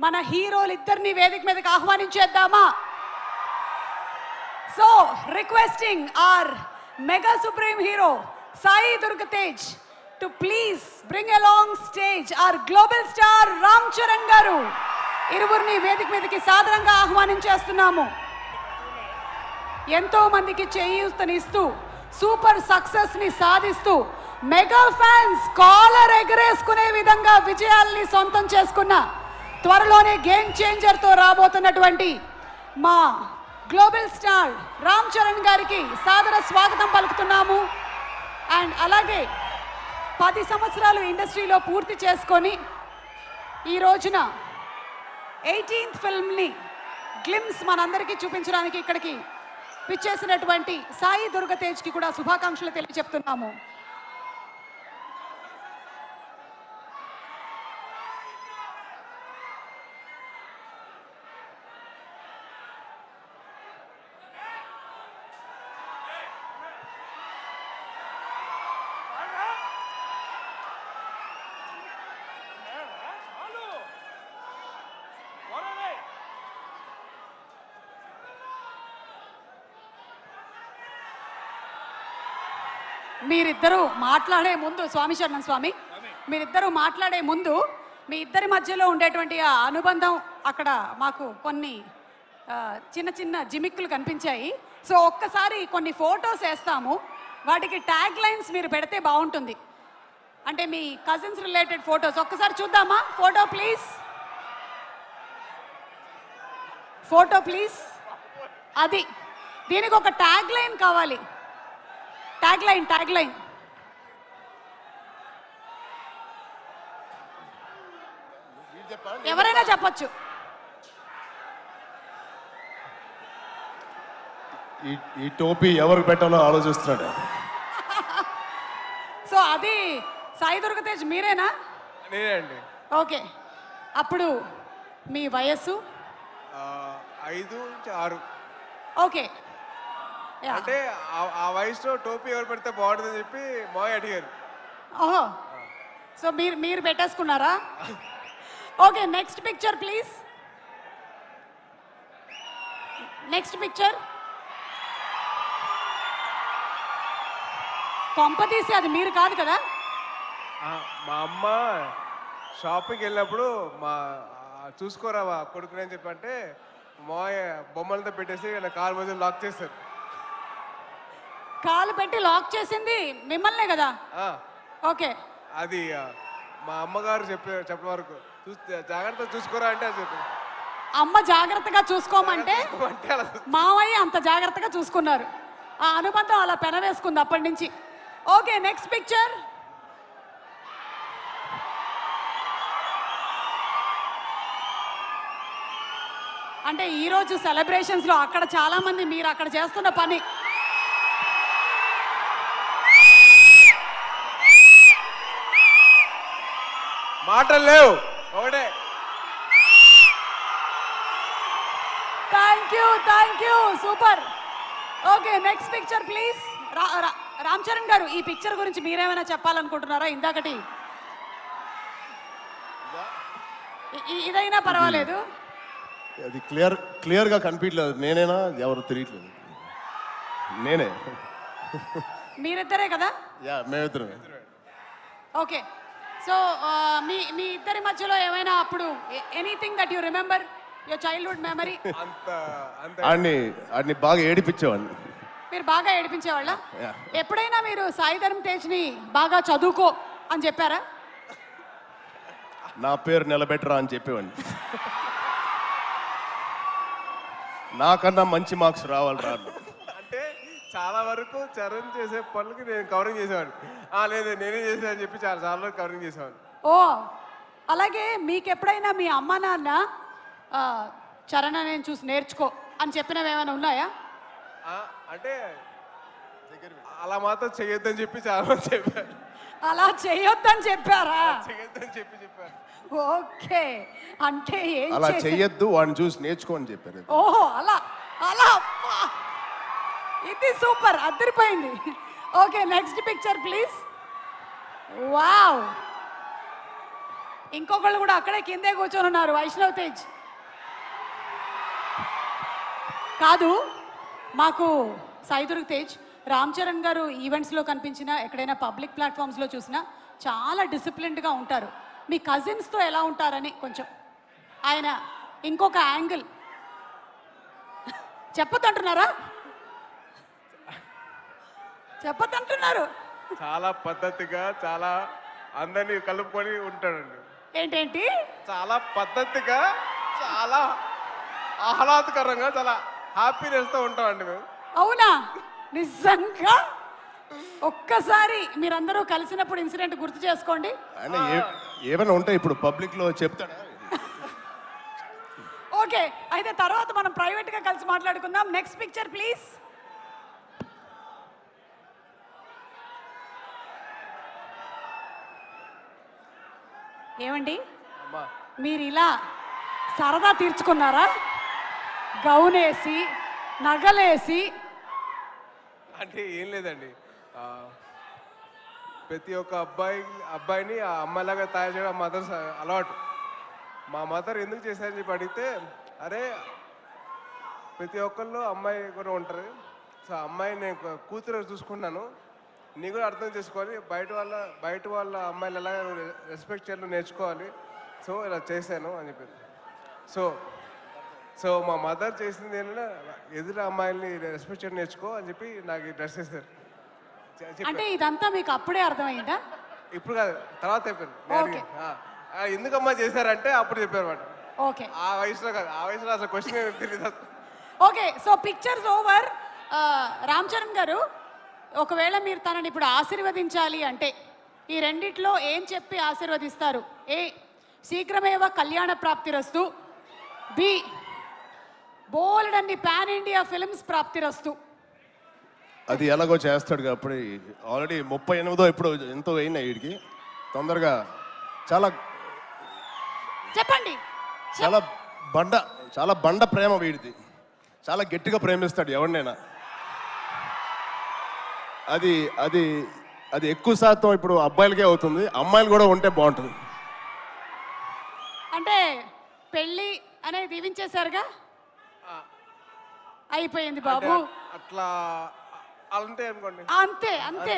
మన హీరోలిద్దరిని వేదిక మీదకి ఆహ్వానించేద్దామా? So requesting our mega supreme hero Sai Durga Tej to please bring along stage our global star Ram Charan garu. ఇరువురిని వేదిక మీదకి సాదరంగా ఆహ్వానించేస్తున్నాము. ఎంతో మందికి చేయూతనిస్తూ సూపర్ సక్సెస్ ని సాధిస్తూ మెగా ఫ్యాన్స్ కాలర్ ఎగరేసుకునే విధంగా విజయాల్ని సొంతం చేసుకున్న త్వరలోనే గేమ్ చేంజర్ తో రాబోతున్నటువంటి మా గ్లోబల్ స్టార్ రామ్ చరణ్ గారికి సాదర స్వాగతం పలుకుతున్నాము. అండ్ అలాగే 10 సంవత్సరాలు ఇండస్ట్రీలో పూర్తి చేసుకొని ఈ రోజున 18th ఫిల్మ్ని గ్లిమ్స్ మనందరికీ చూపించడానికి ఇక్కడికి పిచ్చేసినటువంటి సాయి దుర్గా తేజ్కి కూడా శుభాకాంక్షలు తెలియజెప్తున్నాము. మీరిద్దరూ మాట్లాడే ముందు స్వామి శరణం స్వామి, మీరిద్దరూ మాట్లాడే ముందు మీ ఇద్దరి మధ్యలో ఉండేటువంటి ఆ అనుబంధం అక్కడ మాకు కొన్ని చిన్న చిన్న జిమిక్కులు కనిపించాయి. సో ఒక్కసారి కొన్ని ఫొటోస్ వేస్తాము, వాటికి ట్యాగ్ లైన్స్ మీరు పెడితే బాగుంటుంది. అంటే మీ కజిన్స్ రిలేటెడ్ ఫొటోస్ ఒక్కసారి చూద్దామా? Photo please, photo please. అది దీనికి ఒక ట్యాగ్ లైన్ కావాలి. ట్యాగ్ లైన్ ఎవరైనా చెప్పొచ్చు. ఈ టోపీ ఎవరికి పెట్టాలో ఆలోచిస్తున్నాడు. సో అది సాయి దుర్గా తేజ్ మీరేనా? నేనండి. ఓకే, అప్పుడు మీ వయస్సు 5 నుంచి 6. ఓకే, అంటే ఆ వయసులో టోపీ ఎవరు పెడితే బాగుంటుందని చెప్పి మాయ అడిగారు. ఓహో, సో మీరు పెట్టేసుకున్నారా? Okay, next picture please. Next picture. కొంపతీసి అది మీరు కాదు కదా? మా అమ్మ షాపింగ్కి వెళ్ళినప్పుడు చూసుకోరా కొడుకుని అని చెప్పంటే మాయ బొమ్మలతో పెట్టేసి నా కాలు మధ్య లాక్ చేశారు. కాలు పెట్టి లాక్ చేసింది మిమ్మల్నే కదా? ఓకే, అది మా అమ్మగారు చెప్పిన వరకు జాగ్రత్తగా చూసుకోరా అంటే అది చెప్పి అమ్మ జాగ్రత్తగా చూసుకోమంటే మావయ్య అంత జాగ్రత్తగా చూసుకున్నారు. ఆ అనుబంధం అలా పెనవేసుకుంది అప్పటి నుంచి. Okay, next picture. అంటే ఈరోజు సెలబ్రేషన్స్లో అక్కడ చాలా మంది మీరు అక్కడ చేస్తున్న పని మాటలు లేవు ఒకటే. Thank you super. Okay, next picture please. Ram Charan గారు, ఈ పిక్చర్ గురించి మీరేమైనా చెప్పాలనుకుంటున్నారా? ఇందాకటి ఇదైనా పర్వాలేదు. అది క్లియర్గా కనిపించలేదు. నేనేనా ఎవరు తెలియట్లేదు. నేనే. మీరిద్దరే కదా? యా, మేమిద్దరం. ఓకే, సో మీ ఇద్దరి మధ్యలో ఏమైనా అప్పుడు anything that you remember your childhood memory? ఆడిని బాగా ఏడిపించేవాడిని. మీరు బాగా ఏడిపించేవాళ్ళ? ఎప్పుడైనా మీరు సాయి ధరమ్ తేజ్ని బాగా చదువుకో అని చెప్పారా? నా పేరు నిలబెట్టరా అని చెప్పేవాడిని. నాకన్నా మంచి మార్క్స్ రావాలి రా. అంటే చాలా వరకు చరణ్ చేసే పనులకి నేను కవరింగ్ చేసేవాడిని. లేదు నేనే చేసా అని చెప్పి చాలా వరకు కవరింగ్ చేసేవాడిని. ఓ, అలాగే మీకు ఎప్పుడైనా మీ అమ్మ నాన్న చరణ్ నేను చూసి నేర్చుకో అని చెప్పినవి ఏమైనా ఉన్నాయా? అంటే అలా మాత్రం చేయొద్దని చెప్పి చాలా మంది చెప్పారు. అలా చేయొద్దని చెప్పారా? చేయొద్దని చెప్పారు. ఓకే, అంటే అలా చెయ్యొద్దు, వాడిని చూసి నేర్చుకో అని చెప్పారు. ఓహో, అలా అలా. ఇది సూపర్, అదిరిపోయింది. Okay, next picture please. Wow, ఇంకొకళ్ళు కూడా అక్కడే కిందే కూర్చొని ఉన్నారు, వైష్ణవ్ తేజ్. కాదు, మాకు సైదుర్గ్ తేజ్, రామ్ చరణ్ గారు ఈవెంట్స్లో కనిపించినా ఎక్కడైనా పబ్లిక్ ప్లాట్ఫామ్స్లో చూసినా చాలా డిసిప్లిన్డ్గా ఉంటారు. మీ కజిన్స్తో ఎలా ఉంటారని కొంచెం ఆయన ఇంకొక యాంగిల్ చెప్పొద్దంటున్నారా? చెప్పొద్దంటున్నారు. చాలా పద్ధతిగా, చాలా అందరినీ కలుపుకొని ఉంటాడండి. ఏంటేంటి? చాలా పద్ధతిగా, చాలా ఆహ్లాదకరంగా, చాలా హ్యాపీనెస్తో ఉంటామండి మేము. అవునా? నిజంగా ఒక్కసారి మీరందరూ కలిసినప్పుడు ఇన్సిడెంట్ గుర్తు చేసుకోండి. ఆయన ఏమైనా ఉంటే ఇప్పుడు పబ్లిక్ లో చెప్తాడా? ఓకే, అయితే తర్వాత మనం ప్రైవేట్ గా కలిసి మాట్లాడుకుందాం. Next picture please. ఏమండి, అమ్మా, మీరు ఇలా సరదా తీర్చుకున్నారా? గౌనేసి నగలేసి. అంటే ఏం లేదండి, ప్రతి ఒక్క అబ్బాయిని ఆ అమ్మాయిలాగా తయారు చేయడం మదర్ అలవాటు. మా మదర్ ఎందుకు చేశారని చెప్పి అడిగితే, అరే ప్రతి ఒక్కళ్ళు అమ్మాయి కూడా ఉంటారు, సో అమ్మాయి నేను కూతురు చూసుకున్నాను, నీ కూడా అర్థం చేసుకోవాలి, బయట వాళ్ళ అమ్మాయిలు ఎలా రెస్పెక్ట్ చేయాలో నేర్చుకోవాలి, సో ఇలా చేశాను అని చెప్పింది. సో మా మదర్ చేసింది ఏంటంటే, ఎదురు అమ్మాయిల్ని రెస్పెక్ట్ చేయడం నేర్చుకో అని చెప్పి నాకు డ్రెస్ చేశారు. అంటే ఇదంతా మీకు అప్పుడే అర్థమైందా? ఇప్పుడు కాదు, తర్వాత చెప్పారు. ఓకే. ఎందుకమ్మా చేశారంటే అప్పుడు చెప్పారు మాట. ఓకే, ఆ వయసులో కాదు, ఆ వయసులో అసలు క్వశ్చన్ తెలియదు. Okay. So pictures over. Ram Charan గారు, ఒకవేళ మీరు తనని ఇప్పుడు ఆశీర్వదించాలి అంటే ఈ రెండిట్లో ఏం చెప్పి ఆశీర్వదిస్తారు? ఏ, శీఘ్రమేవ కళ్యాణ ప్రాప్తిరస్తు. బి, బోల్డ్ అన్ని పాన్ ఇండియా ఫిల్మ్స్ ప్రాప్తిరస్తు. అది ఎలాగో చేస్తాడు కాబట్టి. ఆల్రెడీ 38 ఇప్పుడు ఎంతో అయినా వీడికి తొందరగా. చాలా చెప్పండి. చాలా బండ ప్రేమ వీడిది. చాలా గట్టిగా ప్రేమిస్తాడు ఎవరినైనా. అది అది అది ఎక్కువ శాతం ఇప్పుడు అబ్బాయిలకే అవుతుంది, అమ్మాయిలు కూడా ఉంటే బాగుంటుంది. అంటే పెళ్ళి అనేది దీవించేశారుగా, అయిపోయింది బాబు. అట్లా అంతే అనుకోండి. అంతే అంతే.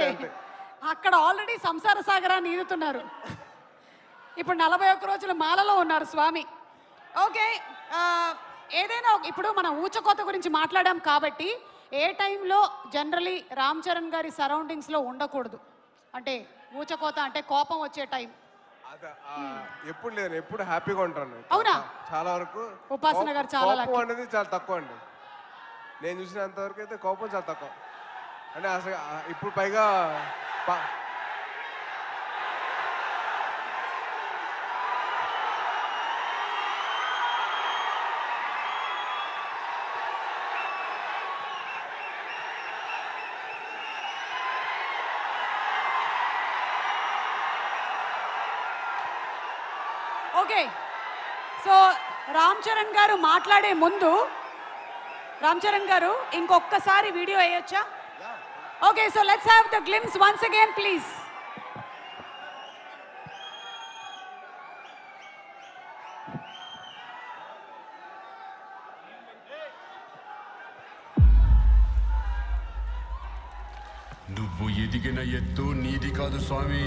అక్కడ ఆల్రెడీ సంసార సాగరాన్ని ఈదుతున్నారు. ఇప్పుడు 41 రోజుల మాలలో ఉన్నారు స్వామి. ఓకే, ఏదైనా ఇప్పుడు మనం ఊచకోత గురించి మాట్లాడాం కాబట్టి ఏ టైంలో జనరలీ రామ్ చరణ్ గారి సరౌండింగ్స్లో ఉండకూడదు? అంటే ఊచకోత అంటే కోపం వచ్చే టైం. ఎప్పుడు లేదు, ఎప్పుడు హ్యాపీగా ఉంటాను. అవునా? చాలా వరకు ఉపాసన గారు చాలా కోపం అనేది చాలా తక్కువ అండి. నేను చూసినంత వరకు అయితే కోపం చాలా తక్కువ. అంటే అసలు ఇప్పుడు పైగా ఓకే, సో రామ్ చరణ్ గారు మాట్లాడే ముందు, రామ్ చరణ్ గారు ఇంకొకసారి వీడియో వేయొచ్చా? Okay, so let's have the glimpse once again please. నువ్వు ఎదిగిన ఎత్తు నీది కాదు స్వామి.